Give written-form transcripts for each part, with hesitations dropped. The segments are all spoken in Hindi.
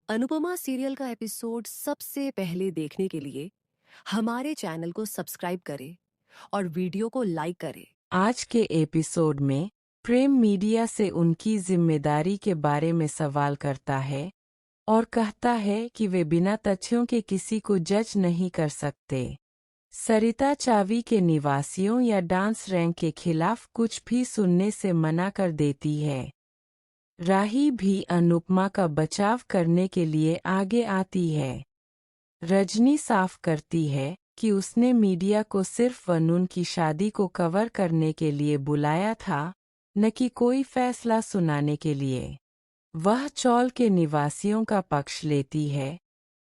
अनुपमा सीरियल का एपिसोड सबसे पहले देखने के लिए हमारे चैनल को सब्सक्राइब करें और वीडियो को लाइक करें। आज के एपिसोड में प्रेम मीडिया से उनकी जिम्मेदारी के बारे में सवाल करता है और कहता है कि वे बिना तथ्यों के किसी को जज नहीं कर सकते। सरिता चावी के निवासियों या डांस रैंक के खिलाफ कुछ भी सुनने से मना कर देती है। राही भी अनुपमा का बचाव करने के लिए आगे आती है। रजनी साफ करती है कि उसने मीडिया को सिर्फ वनुन की शादी को कवर करने के लिए बुलाया था, न कि कोई फैसला सुनाने के लिए। वह चौल के निवासियों का पक्ष लेती है,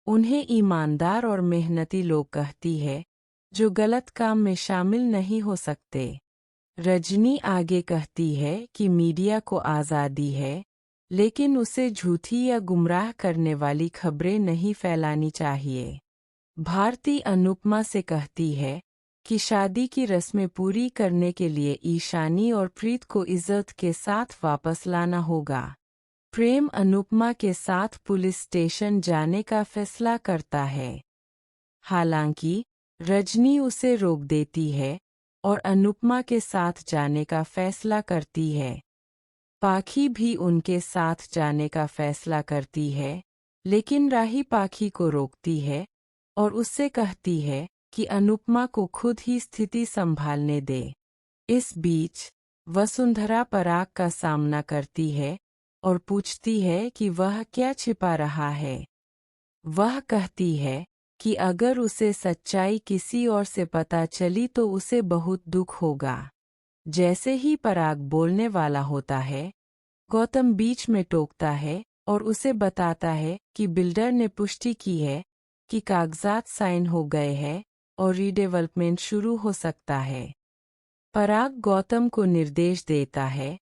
उन्हें ईमानदार और मेहनती लोग कहती है, जो गलत काम में शामिल नहीं हो सकते। रजनी आगे कहती है कि मीडिया को आज़ादी है, लेकिन उसे झूठी या गुमराह करने वाली खबरें नहीं फैलानी चाहिए। भारती अनुपमा से कहती है कि शादी की रस्में पूरी करने के लिए ईशानी और प्रीत को इज्जत के साथ वापस लाना होगा। प्रेम अनुपमा के साथ पुलिस स्टेशन जाने का फैसला करता है। हालांकि रजनी उसे रोक देती है और अनुपमा के साथ जाने का फैसला करती है। पाखी भी उनके साथ जाने का फैसला करती है, लेकिन राही पाखी को रोकती है और उससे कहती है कि अनुपमा को खुद ही स्थिति संभालने दे। इस बीच वसुंधरा पराग का सामना करती है और पूछती है कि वह क्या छिपा रहा है। वह कहती है कि अगर उसे सच्चाई किसी और से पता चली तो उसे बहुत दुख होगा। जैसे ही पराग बोलने वाला होता है, गौतम बीच में टोकता है और उसे बताता है कि बिल्डर ने पुष्टि की है कि कागजात साइन हो गए हैं और रीडेवलपमेंट शुरू हो सकता है। पराग गौतम को निर्देश देता है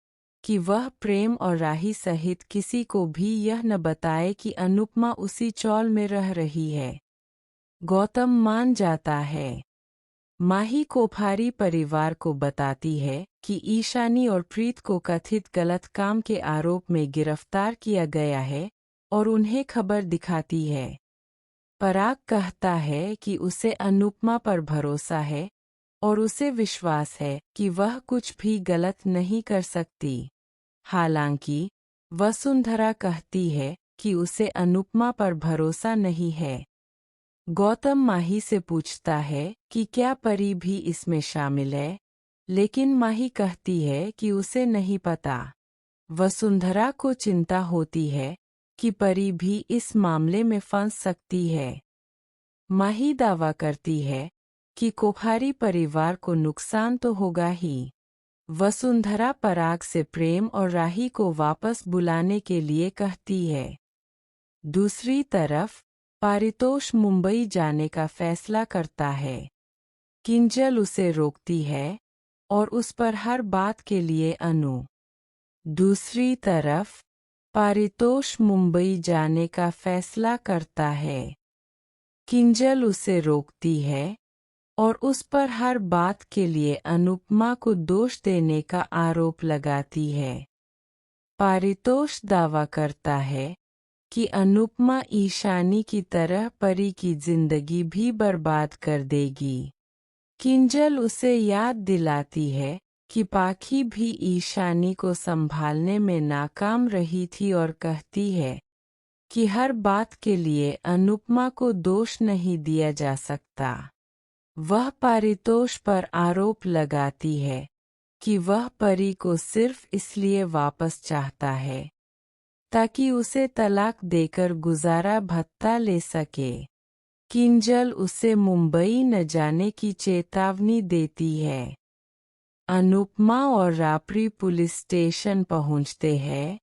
कि वह प्रेम और राही सहित किसी को भी यह न बताए कि अनुपमा उसी चौल में रह रही है। गौतम मान जाता है। माही कोठारी परिवार को बताती है कि ईशानी और प्रीत को कथित गलत काम के आरोप में गिरफ्तार किया गया है और उन्हें खबर दिखाती है। पराग कहता है कि उसे अनुपमा पर भरोसा है और उसे विश्वास है कि वह कुछ भी गलत नहीं कर सकती। हालांकि वसुंधरा कहती है कि उसे अनुपमा पर भरोसा नहीं है। गौतम माही से पूछता है कि क्या परी भी इसमें शामिल है, लेकिन माही कहती है कि उसे नहीं पता। वसुंधरा को चिंता होती है कि परी भी इस मामले में फंस सकती है। माही दावा करती है कि कोठारी परिवार को नुकसान तो होगा ही। वसुंधरा पराग से प्रेम और राही को वापस बुलाने के लिए कहती है। दूसरी तरफ पारितोष मुंबई जाने का फैसला करता है। किंजल उसे रोकती है और उस पर हर बात के लिए अनु। दूसरी तरफ पारितोष मुंबई जाने का फैसला करता है। किंजल उसे रोकती है और उस पर हर बात के लिए अनुपमा को दोष देने का आरोप लगाती है। पारितोष दावा करता है कि अनुपमा ईशानी की तरह परी की जिंदगी भी बर्बाद कर देगी। किंजल उसे याद दिलाती है कि पाखी भी ईशानी को संभालने में नाकाम रही थी और कहती है कि हर बात के लिए अनुपमा को दोष नहीं दिया जा सकता। वह पारितोष पर आरोप लगाती है कि वह परी को सिर्फ इसलिए वापस चाहता है ताकि उसे तलाक देकर गुजारा भत्ता ले सके। किंजल उसे मुंबई न जाने की चेतावनी देती है। अनुपमा और रापरी पुलिस स्टेशन पहुंचते हैं,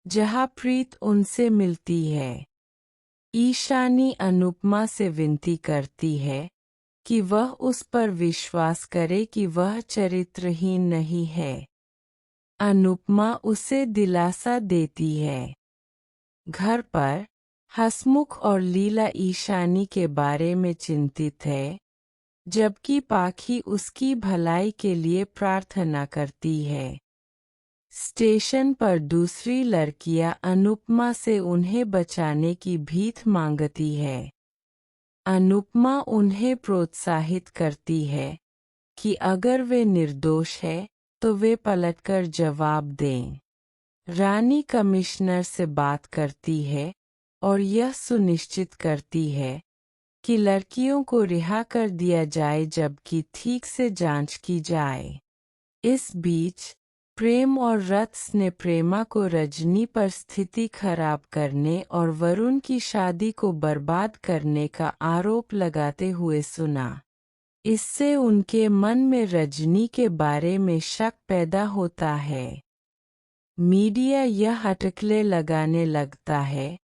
जहां प्रीत उनसे मिलती है। ईशानी अनुपमा से विनती करती है कि वह उस पर विश्वास करे कि वह चरित्रहीन नहीं है। अनुपमा उसे दिलासा देती है। घर पर हसमुख और लीला ईशानी के बारे में चिंतित है, जबकि पाखी उसकी भलाई के लिए प्रार्थना करती है। स्टेशन पर दूसरी लड़कियां अनुपमा से उन्हें बचाने की भीख मांगती है। अनुपमा उन्हें प्रोत्साहित करती है कि अगर वे निर्दोष है तो वे पलटकर जवाब दें। रानी कमिश्नर से बात करती है और यह सुनिश्चित करती है कि लड़कियों को रिहा कर दिया जाए जबकि ठीक से जांच की जाए। इस बीच प्रेम और रत्स ने प्रेमा को रजनी पर स्थिति खराब करने और वरुण की शादी को बर्बाद करने का आरोप लगाते हुए सुना। इससे उनके मन में रजनी के बारे में शक पैदा होता है। मीडिया यह अटकलें लगाने लगता है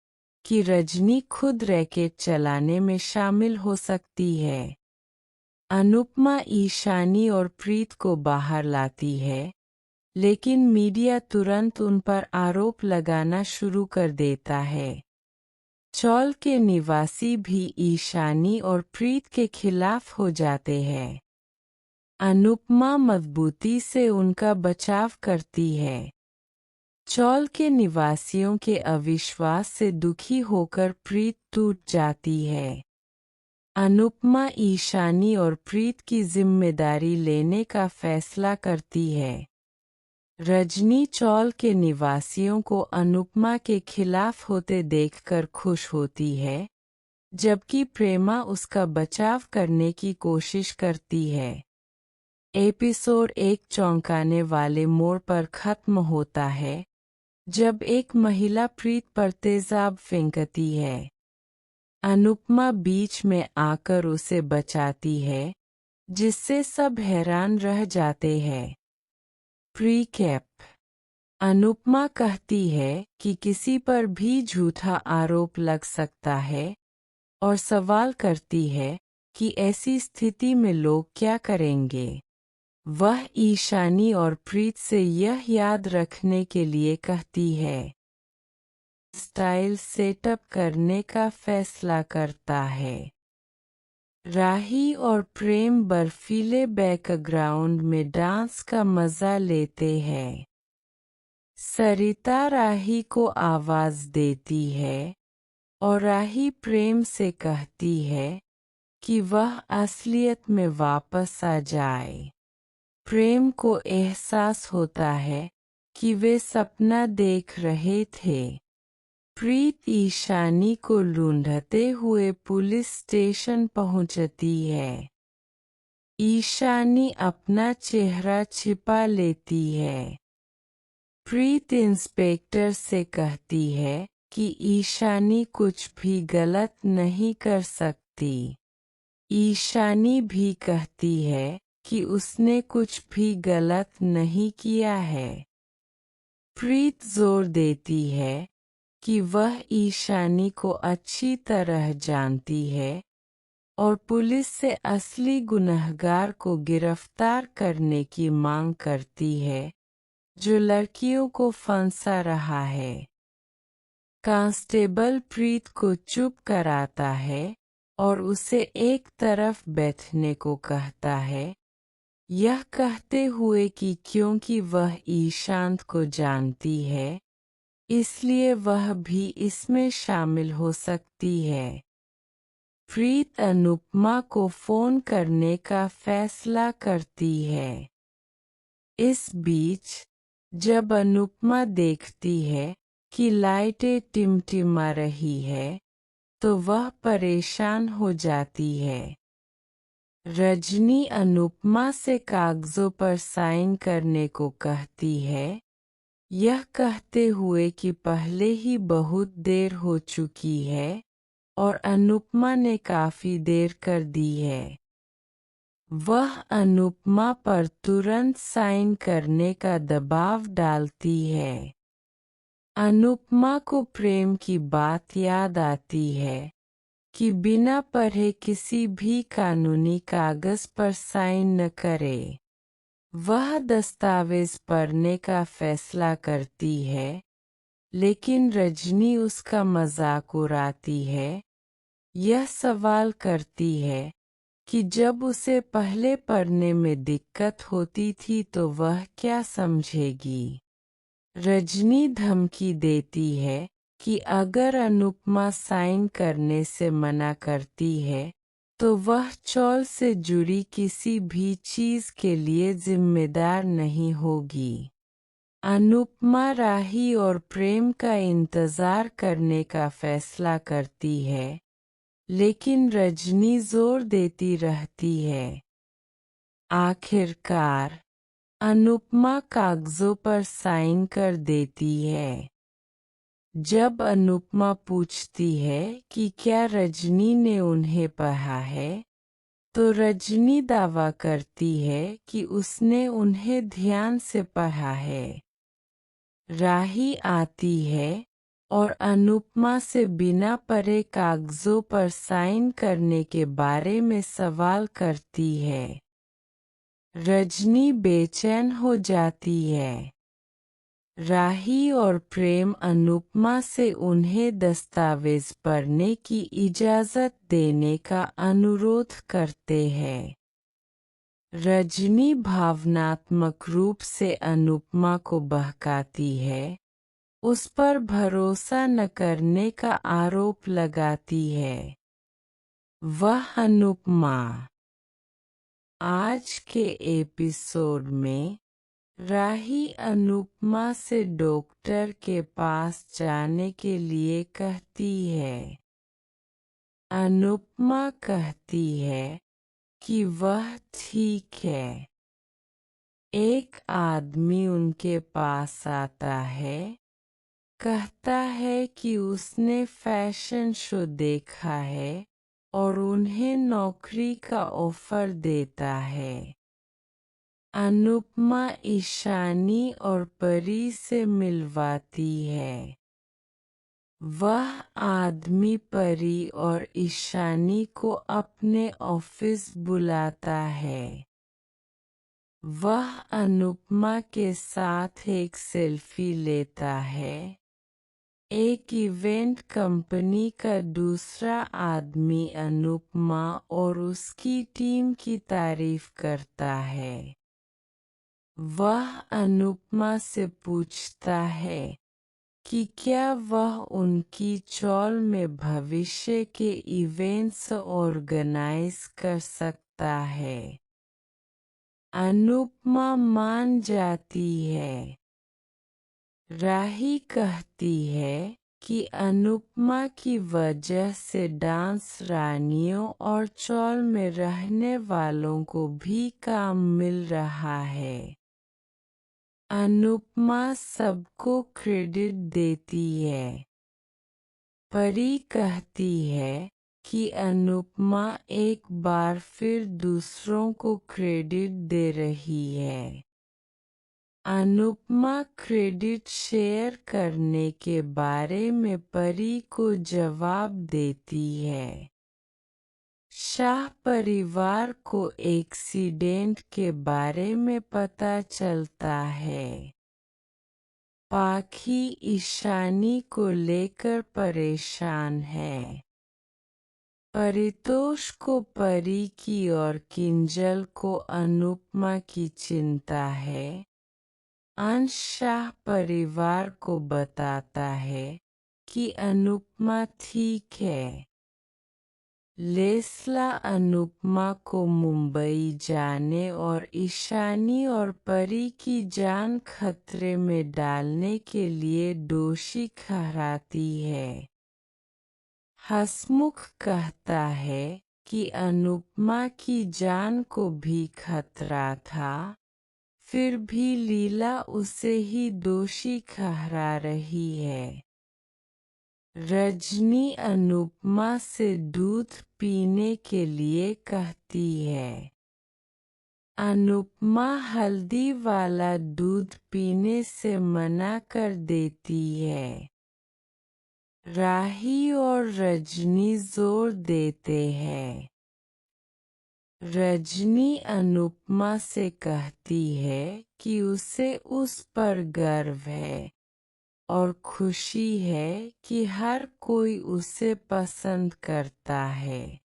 कि रजनी खुद रैकेट चलाने में शामिल हो सकती है। अनुपमा ईशानी और प्रीत को बाहर लाती है, लेकिन मीडिया तुरंत उन पर आरोप लगाना शुरू कर देता है। चौल के निवासी भी ईशानी और प्रीत के खिलाफ हो जाते हैं। अनुपमा मजबूती से उनका बचाव करती है। चौल के निवासियों के अविश्वास से दुखी होकर प्रीत टूट जाती है। अनुपमा ईशानी और प्रीत की जिम्मेदारी लेने का फैसला करती है। रजनी चौल के निवासियों को अनुपमा के खिलाफ होते देखकर खुश होती है, जबकि प्रेमा उसका बचाव करने की कोशिश करती है। एपिसोड एक चौंकाने वाले मोड़ पर खत्म होता है, जब एक महिला प्रीत पर तेजाब फेंकती है। अनुपमा बीच में आकर उसे बचाती है, जिससे सब हैरान रह जाते हैं। प्रीकैप। अनुपमा कहती है कि किसी पर भी झूठा आरोप लग सकता है और सवाल करती है कि ऐसी स्थिति में लोग क्या करेंगे। वह ईशानी और प्रीत से यह याद रखने के लिए कहती है। स्टाइल सेटअप करने का फैसला करता है। राही और प्रेम बर्फीले बैकग्राउंड में डांस का मजा लेते हैं। सरिता राही को आवाज देती है और राही प्रेम से कहती है कि वह असलियत में वापस आ जाए। प्रेम को एहसास होता है कि वे सपना देख रहे थे। प्रीत ईशानी को ढूंढते हुए पुलिस स्टेशन पहुंचती है। ईशानी अपना चेहरा छिपा लेती है। प्रीत इंस्पेक्टर से कहती है कि ईशानी कुछ भी गलत नहीं कर सकती। ईशानी भी कहती है कि उसने कुछ भी गलत नहीं किया है। प्रीत जोर देती है कि वह ईशानी को अच्छी तरह जानती है और पुलिस से असली गुनहगार को गिरफ्तार करने की मांग करती है, जो लड़कियों को फंसा रहा है। कांस्टेबल प्रीत को चुप कराता है और उसे एक तरफ बैठने को कहता है, यह कहते हुए कि क्योंकि वह ईशांत को जानती है, इसलिए वह भी इसमें शामिल हो सकती है। प्रीत अनुपमा को फोन करने का फैसला करती है। इस बीच जब अनुपमा देखती है कि लाइटें टिमटिमा रही है, तो वह परेशान हो जाती है। रजनी अनुपमा से कागजों पर साइन करने को कहती है, यह कहते हुए कि पहले ही बहुत देर हो चुकी है और अनुपमा ने काफी देर कर दी है। वह अनुपमा पर तुरंत साइन करने का दबाव डालती है। अनुपमा को प्रेम की बात याद आती है कि बिना पढ़े किसी भी कानूनी कागज पर साइन न करे। वह दस्तावेज पढ़ने का फैसला करती है, लेकिन रजनी उसका मजाक उड़ाती है। यह सवाल करती है कि जब उसे पहले पढ़ने में दिक्कत होती थी तो वह क्या समझेगी। रजनी धमकी देती है कि अगर अनुपमा साइन करने से मना करती है तो वह चौल से जुड़ी किसी भी चीज के लिए जिम्मेदार नहीं होगी। अनुपमा राही और प्रेम का इंतजार करने का फैसला करती है, लेकिन रजनी जोर देती रहती है। आखिरकार अनुपमा कागजों पर साइन कर देती है। जब अनुपमा पूछती है कि क्या रजनी ने उन्हें पढ़ा है, तो रजनी दावा करती है कि उसने उन्हें ध्यान से पढ़ा है। राही आती है और अनुपमा से बिना पढ़े कागजों पर साइन करने के बारे में सवाल करती है। रजनी बेचैन हो जाती है। राही और प्रेम अनुपमा से उन्हें दस्तावेज पढ़ने की इजाज़त देने का अनुरोध करते हैं। रजनी भावनात्मक रूप से अनुपमा को बहकाती है, उस पर भरोसा न करने का आरोप लगाती है। वह अनुपमा। आज के एपिसोड में राही अनुपमा से डॉक्टर के पास जाने के लिए कहती है। अनुपमा कहती है कि वह ठीक है। एक आदमी उनके पास आता है, कहता है कि उसने फैशन शो देखा है और उन्हें नौकरी का ऑफर देता है। अनुपमा ईशानी और परी से मिलवाती है। वह आदमी परी और ईशानी को अपने ऑफिस बुलाता है। वह अनुपमा के साथ एक सेल्फी लेता है। एक इवेंट कंपनी का दूसरा आदमी अनुपमा और उसकी टीम की तारीफ करता है। वह अनुपमा से पूछता है कि क्या वह उनकी चॉल में भविष्य के इवेंट्स ऑर्गेनाइज कर सकता है। अनुपमा मान जाती है। राही कहती है कि अनुपमा की वजह से डांस रानियों और चॉल में रहने वालों को भी काम मिल रहा है। अनुपमा सबको क्रेडिट देती है। परी कहती है कि अनुपमा एक बार फिर दूसरों को क्रेडिट दे रही है। अनुपमा क्रेडिट शेयर करने के बारे में परी को जवाब देती है। शाह परिवार को एक्सीडेंट के बारे में पता चलता है। पाखी ईशानी को लेकर परेशान है। परितोष को परी की और किंजल को अनुपमा की चिंता है। अंश शाह परिवार को बताता है कि अनुपमा ठीक है। लेस्ला अनुपमा को मुंबई जाने और ईशानी और परी की जान खतरे में डालने के लिए दोषी ठहराती है। हसमुख कहता है कि अनुपमा की जान को भी खतरा था, फिर भी लीला उसे ही दोषी ठहरा रही है। रजनी अनुपमा से दूध पीने के लिए कहती है। अनुपमा हल्दी वाला दूध पीने से मना कर देती है। राही और रजनी जोर देते हैं। रजनी अनुपमा से कहती है कि उसे उस पर गर्व है और खुशी है कि हर कोई उसे पसंद करता है।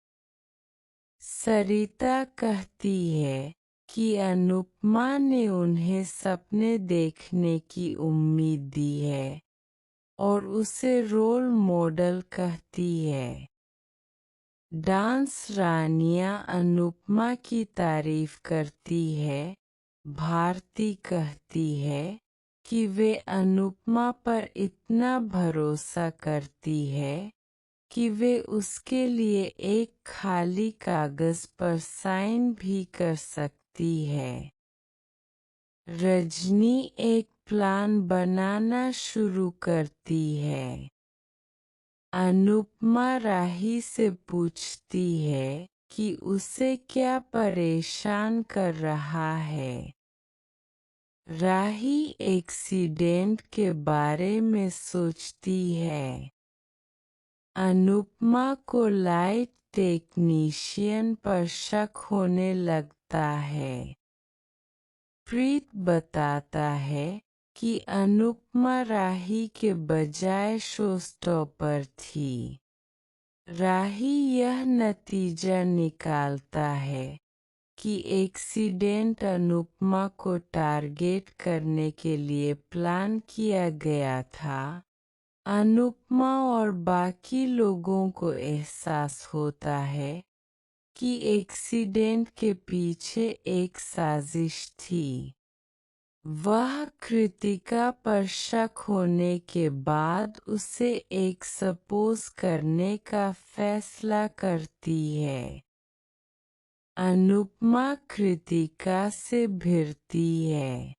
सरिता कहती है कि अनुपमा ने उन्हें सपने देखने की उम्मीद दी है और उसे रोल मॉडल कहती है। डांस रानियां अनुपमा की तारीफ करती है। भारती कहती है कि वे अनुपमा पर इतना भरोसा करती है कि वे उसके लिए एक खाली कागज पर साइन भी कर सकती है। रजनी एक प्लान बनाना शुरू करती है। अनुपमा राही से पूछती है कि उसे क्या परेशान कर रहा है। राही एक्सीडेंट के बारे में सोचती है। अनुपमा को लाइट टेक्नीशियन पर शक होने लगता है। प्रीत बताता है कि अनुपमा राही के बजाय शोस्टॉपर थी। राही यह नतीजा निकालता है कि एक्सीडेंट अनुपमा को टारगेट करने के लिए प्लान किया गया था। अनुपमा और बाकी लोगों को एहसास होता है कि एक्सीडेंट के पीछे एक साजिश थी। वह कृतिका पर शक होने के बाद उसे एक्सपोज करने का फैसला करती है। अनुपमा कृतिका से भिड़ती है।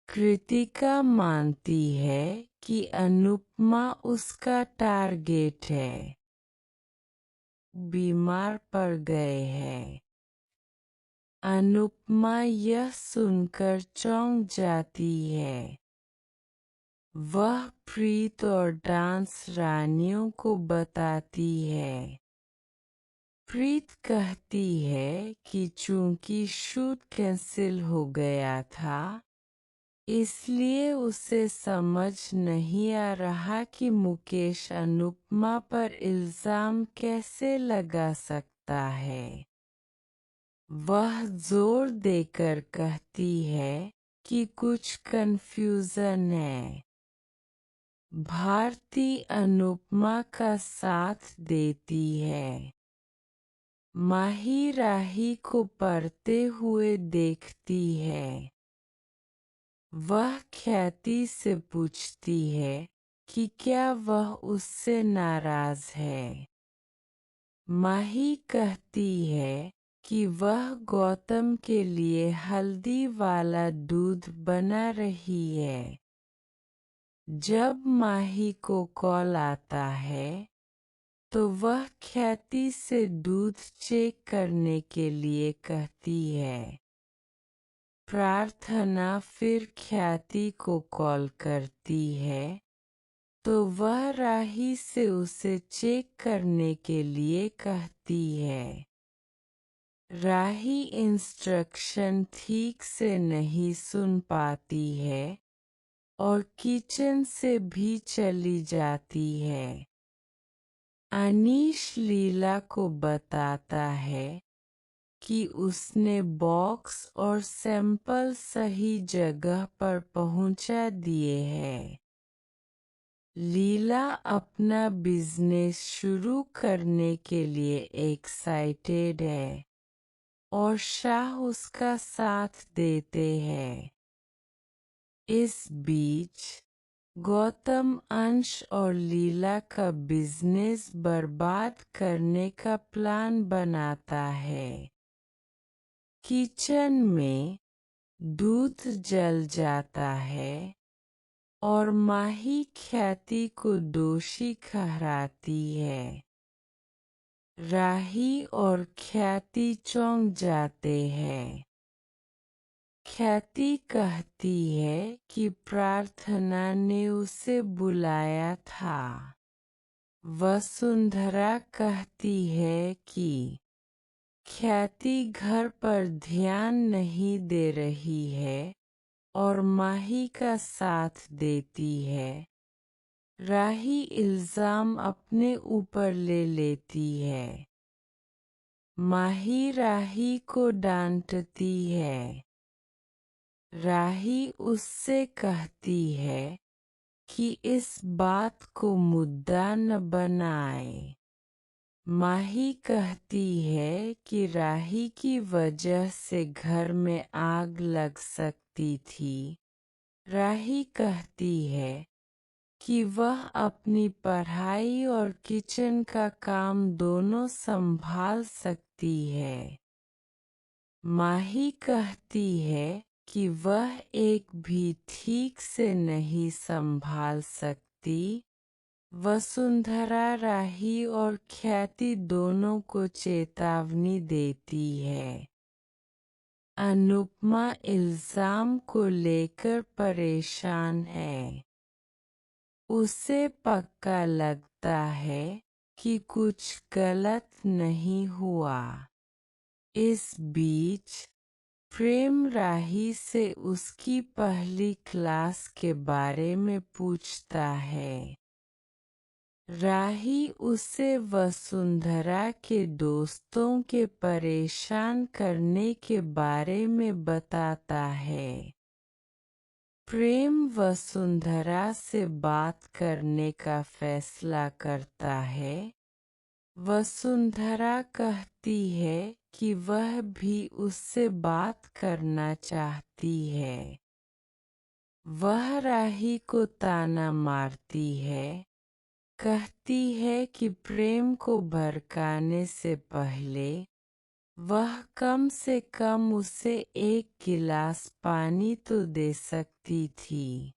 कृतिका मानती है कि अनुपमा उसका टारगेट है। बीमार पड़ गए हैं। अनुपमा यह सुनकर चौंक जाती है। वह प्रीत और डांस रानियों को बताती है। प्रीत कहती है कि चूंकि शूट कैंसिल हो गया था, इसलिए उसे समझ नहीं आ रहा कि मुकेश अनुपमा पर इल्जाम कैसे लगा सकता है। वह जोर देकर कहती है कि कुछ कन्फ्यूजन है। भारती अनुपमा का साथ देती है। माही राही को पढ़ते हुए देखती है। वह ख्याति से पूछती है कि क्या वह उससे नाराज है। माही कहती है कि वह गौतम के लिए हल्दी वाला दूध बना रही है। जब माही को कॉल आता है तो वह ख्याति से दूध चेक करने के लिए कहती है। प्रार्थना फिर ख्याति को कॉल करती है तो वह राही से उसे चेक करने के लिए कहती है। राही इंस्ट्रक्शन ठीक से नहीं सुन पाती है और किचन से भी चली जाती है। अनीश लीला को बताता है कि उसने बॉक्स और सैंपल सही जगह पर पहुंचा दिए हैं। लीला अपना बिजनेस शुरू करने के लिए एक्साइटेड है और शाह उसका साथ देते हैं। इस बीच गौतम अंश और लीला का बिजनेस बर्बाद करने का प्लान बनाता है। किचन में दूध जल जाता है और माही ख्याति को दोषी ठहराती है। राही और ख्याति चौंक जाते हैं। ख्याति कहती है कि प्रार्थना ने उसे बुलाया था। वसुंधरा कहती है कि ख्याति घर पर ध्यान नहीं दे रही है और माही का साथ देती है। राही इल्जाम अपने ऊपर ले लेती है। माही राही को डांटती है। राही उससे कहती है कि इस बात को मुद्दा न बनाए। माही कहती है कि राही की वजह से घर में आग लग सकती थी। राही कहती है कि वह अपनी पढ़ाई और किचन का काम दोनों संभाल सकती है। माही कहती है कि वह एक भी ठीक से नहीं संभाल सकती। वसुंधरा राही और ख्याति दोनों को चेतावनी देती है। अनुपमा इल्जाम को लेकर परेशान है। उसे पक्का लगता है कि कुछ गलत नहीं हुआ। इस बीच प्रेम राही से उसकी पहली क्लास के बारे में पूछता है। राही उसे वसुंधरा के दोस्तों के परेशान करने के बारे में बताता है। प्रेम वसुंधरा से बात करने का फैसला करता है। वसुंधरा कहती है कि वह भी उससे बात करना चाहती है। वह राही को ताना मारती है, कहती है कि प्रेम को भड़काने से पहले वह कम से कम उसे एक गिलास पानी तो दे सकती थी।